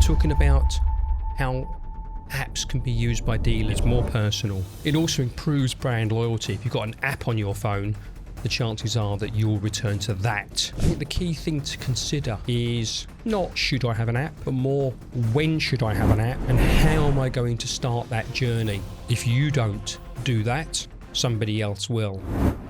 talking about how apps can be used by dealers more personal. It also improves brand loyalty. If you've got an app on your phone, the chances are that you'll return to that. I think the key thing to consider is not should I have an app, but more when should I have an app and how am I going to start that journey. If you don't do that, somebody else will.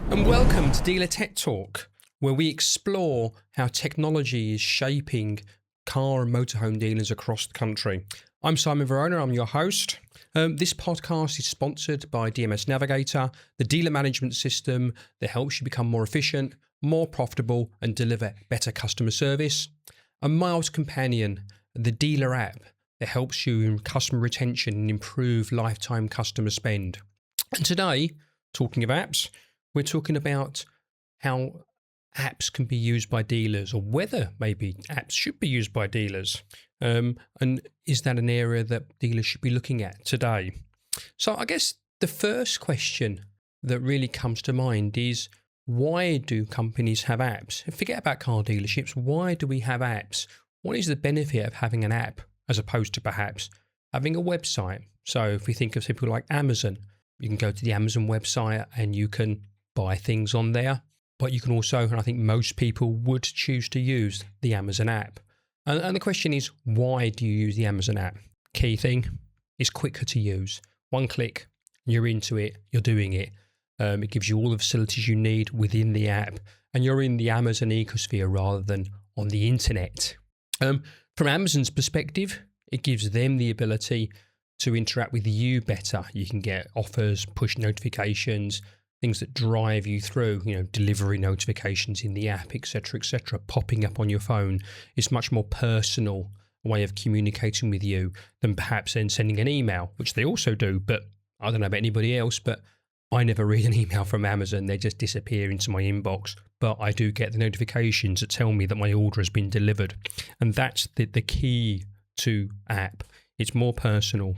And welcome to Dealer Tech Talk, where we explore how technology is shaping car and motorhome dealers across the country. I'm Simon Verona, I'm your host. This podcast is sponsored by DMS Navigator, the dealer management system that helps you become more efficient, more profitable, and deliver better customer service. And Miles Companion, the dealer app that helps you in customer retention and improve lifetime customer spend. And today, talking of apps, we're talking about how apps can be used by dealers, or whether maybe apps should be used by dealers. And is that an area that dealers should be looking at today? So I guess the first question that really comes to mind is, why do companies have apps? Forget about car dealerships. Why do we have apps? What is the benefit of having an app as opposed to perhaps having a website? So if we think of people like Amazon, you can go to the Amazon website and you can buy things on there. But you can also, and I think most people would choose to use the Amazon app. And the question is, why do you use the Amazon app? Key thing, it's quicker to use. One click, you're into it, you're doing it. It gives you all the facilities you need within the app, and you're in the Amazon ecosphere rather than on the internet. From Amazon's perspective, it gives them the ability to interact with you better. You can get offers, push notifications, things that drive you through, delivery notifications in the app, etc., popping up on your phone. It's much more personal way of communicating with you than perhaps then sending an email, which they also do. But I don't know about anybody else, but I never read an email from Amazon. They just disappear into my inbox. But I do get the notifications that tell me that my order has been delivered. And that's the key to app. It's more personal.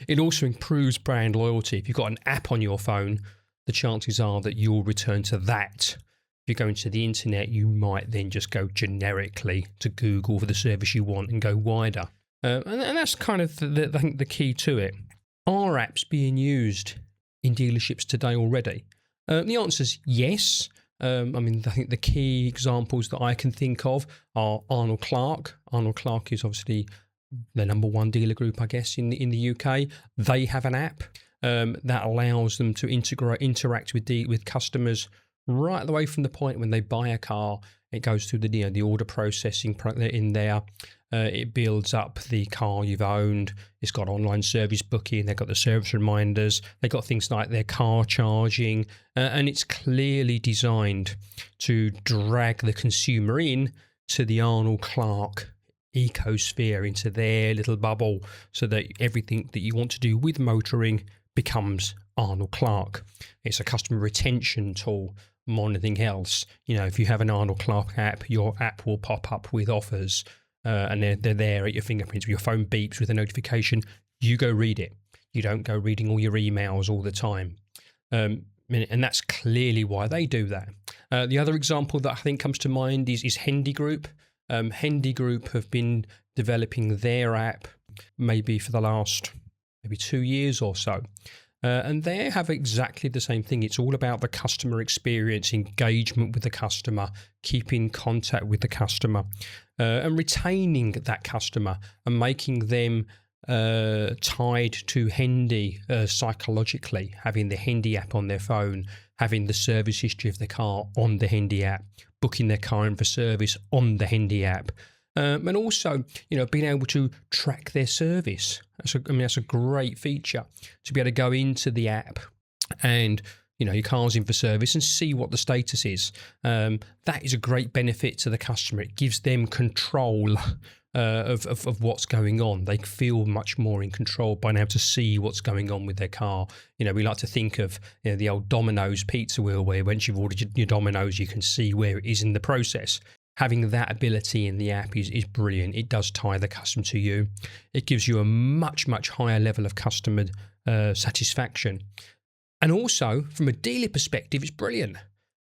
It also improves brand loyalty. If you've got an app on your phone, the chances are that you'll return to that. If you go into the internet, you might then just go generically to Google for the service you want and go wider. And that's kind of, I think, the key to it. Are apps being used in dealerships today already? The answer is yes. I think the key examples that I can think of are Arnold Clark. Arnold Clark is obviously the number one dealer group, I guess, in the UK. They have an app that allows them to interact with customers right the way from the point when they buy a car. It goes through the order processing in there. It builds up the car you've owned. It's got online service booking. They've got the service reminders. They've got things like their car charging. And it's clearly designed to drag the consumer in to the Arnold Clark ecosphere, into their little bubble, so that everything that you want to do with motoring becomes Arnold Clark. It's a customer retention tool more than anything else. If you have an Arnold Clark app, your app will pop up with offers and they're there at your fingerprints. Your phone beeps with a notification. You go read it. You don't go reading all your emails all the time. And that's clearly why they do that. The other example that I think comes to mind is Hendy Group. Hendy Group have been developing their app maybe for the last 2 years or so. And they have exactly the same thing. It's all about the customer experience, engagement with the customer, keeping contact with the customer, and retaining that customer and making them tied to Hendy psychologically, having the Hendy app on their phone, having the service history of the car on the Hendy app, booking their car in for service on the Hendy app, and also, being able to track their service. That's a great feature, to be able to go into the app and, your car's in for service and see what the status is. That is a great benefit to the customer. It gives them control of what's going on. They feel much more in control by being able to see what's going on with their car. We like to think of the old Domino's pizza wheel, where once you've ordered your Domino's, you can see where it is in the process. Having that ability in the app is brilliant. It does tie the customer to you. It gives you a much, much higher level of customer satisfaction. And also, from a dealer perspective, it's brilliant.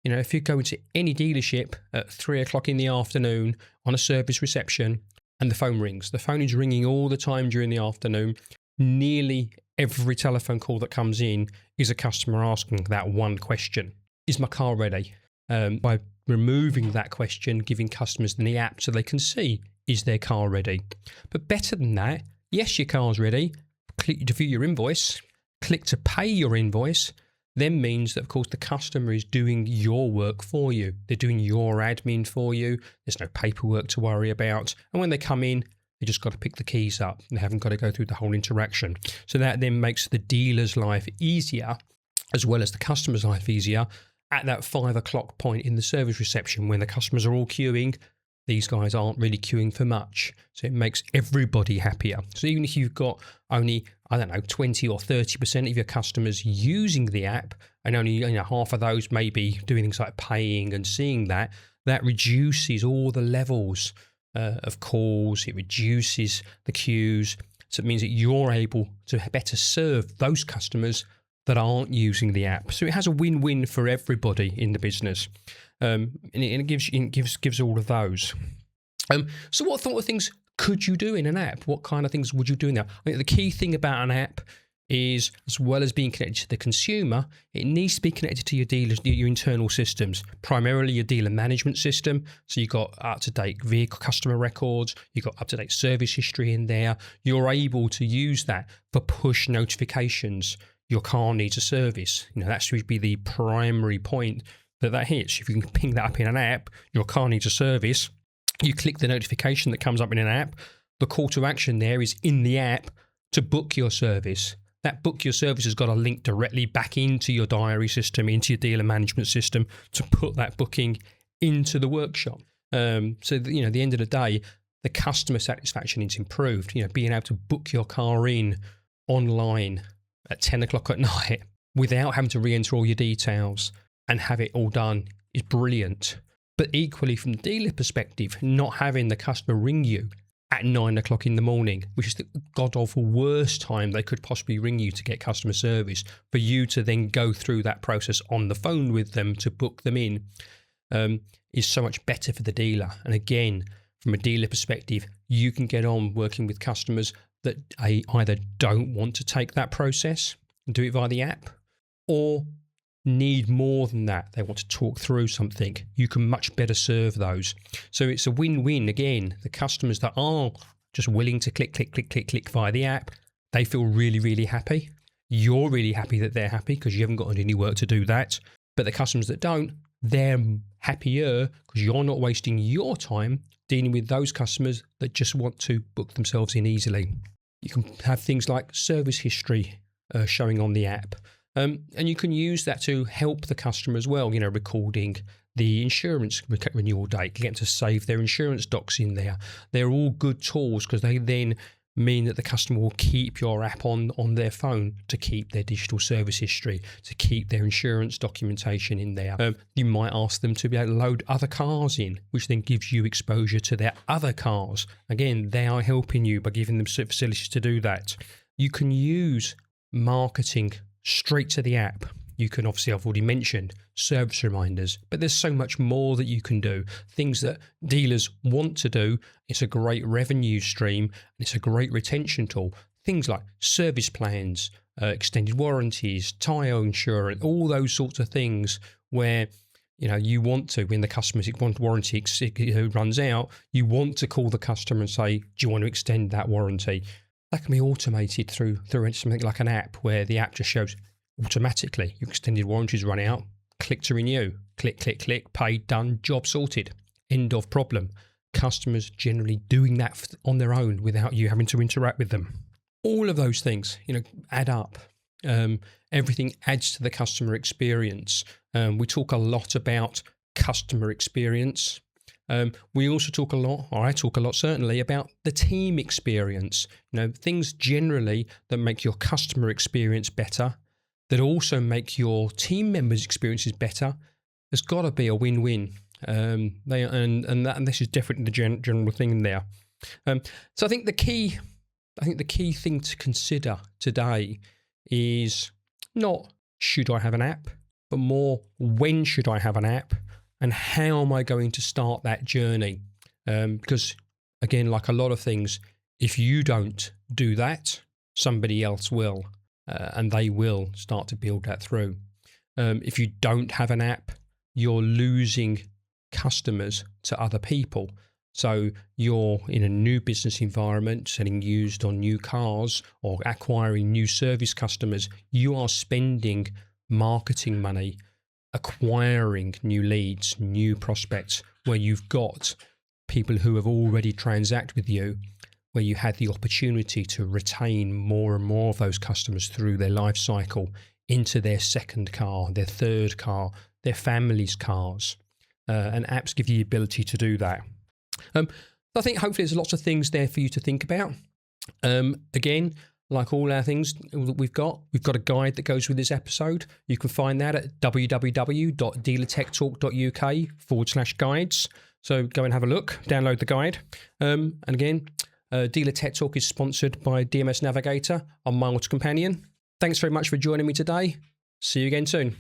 If you go into any dealership at 3 o'clock in the afternoon on a service reception and the phone rings. The phone is ringing all the time during the afternoon. Nearly every telephone call that comes in is a customer asking that one question: is my car ready? By removing that question, giving customers the app so they can see, is their car ready? But better than that, yes, your car's ready. Click to view your invoice. Click to pay your invoice. Then means that, of course, the customer is doing your work for you. They're doing your admin for you. There's no paperwork to worry about. And when they come in, they just got to pick the keys up. They haven't got to go through the whole interaction. So that then makes the dealer's life easier, as well as the customer's life easier, at that 5 o'clock point in the service reception when the customers are all queuing. These guys aren't really queuing for much. So it makes everybody happier. So even if you've got only, 20 or 30% of your customers using the app, and only half of those may be doing things like paying and seeing that reduces all the levels of calls. It reduces the queues. So it means that you're able to better serve those customers that aren't using the app. So it has a win-win for everybody in the business. And it gives all of those. So what sort of things could you do in an app? What kind of things would you do in there? I think the key thing about an app is, as well as being connected to the consumer, it needs to be connected to your dealers, your internal systems, primarily your dealer management system. So you've got up-to-date vehicle customer records, you've got up-to-date service history in there. You're able to use that for push notifications. Your car needs a service. That should be the primary point that hits. If you can ping that up in an app, your car needs a service. You click the notification that comes up in an app. The call to action there is in the app to book your service. That book your service has got a link directly back into your diary system, into your dealer management system, to put that booking into the workshop. So at the end of the day, the customer satisfaction is improved. Being able to book your car in online at 10 o'clock at night without having to re-enter all your details and have it all done is brilliant. But equally, from the dealer perspective, not having the customer ring you at 9 o'clock in the morning, which is the god-awful worst time they could possibly ring you to get customer service, for you to then go through that process on the phone with them to book them in, is so much better for the dealer. And again, from a dealer perspective, you can get on working with customers that either don't want to take that process and do it via the app, or need more than that. They want to talk through something. You can much better serve those. So it's a win-win. Again, the customers that are just willing to click via the app, they feel really, really happy. You're really happy that they're happy because you haven't got any work to do that. But the customers that don't, they're happier because you're not wasting your time dealing with those customers that just want to book themselves in easily. You can have things like service history showing on the app. And you can use that to help the customer as well, recording the insurance renewal date, get them to save their insurance docs in there. They're all good tools because they then mean that the customer will keep your app on their phone to keep their digital service history, to keep their insurance documentation in there. You might ask them to be able to load other cars in, which then gives you exposure to their other cars. Again, they are helping you by giving them facilities to do that. You can use marketing straight to the app. You can, obviously, I've already mentioned service reminders, but there's so much more that you can do. Things that dealers want to do. It's a great revenue stream, and it's a great retention tool. Things like service plans, extended warranties, tyre insurance, all those sorts of things where you want to, when the customer's warranty runs out, you want to call the customer and say, do you want to extend that warranty? That can be automated through something like an app, where the app just shows automatically your extended warranties run out, click to renew, click, paid, done, job sorted, end of problem. Customers generally doing that on their own without you having to interact with them. All of those things, add up. Everything adds to the customer experience. We talk a lot about customer experience. We also talk a lot, or I talk a lot certainly, about the team experience. Things generally that make your customer experience better, that also make your team members' experiences better. There's got to be a win-win. And this is definitely the general thing in there. So I think the key thing to consider today is not should I have an app, but more when should I have an app, and how am I going to start that journey? Because again, like a lot of things, if you don't do that, somebody else will, and they will start to build that through. If you don't have an app, you're losing customers to other people. So you're in a new business environment, selling used on new cars or acquiring new service customers. You are spending marketing money, acquiring new leads, new prospects, where you've got people who have already transacted with you, where you had the opportunity to retain more and more of those customers through their life cycle into their second car, their third car, their family's cars. And apps give you the ability to do that. I think hopefully there's lots of things there for you to think about. Again, like all our things that we've got a guide that goes with this episode. You can find that at www.dealertechtalk.uk/guides. So go and have a look, download the guide. And again, Dealer Tech Talk is sponsored by DMS Navigator on My Auto Companion. Thanks very much for joining me today. See you again soon.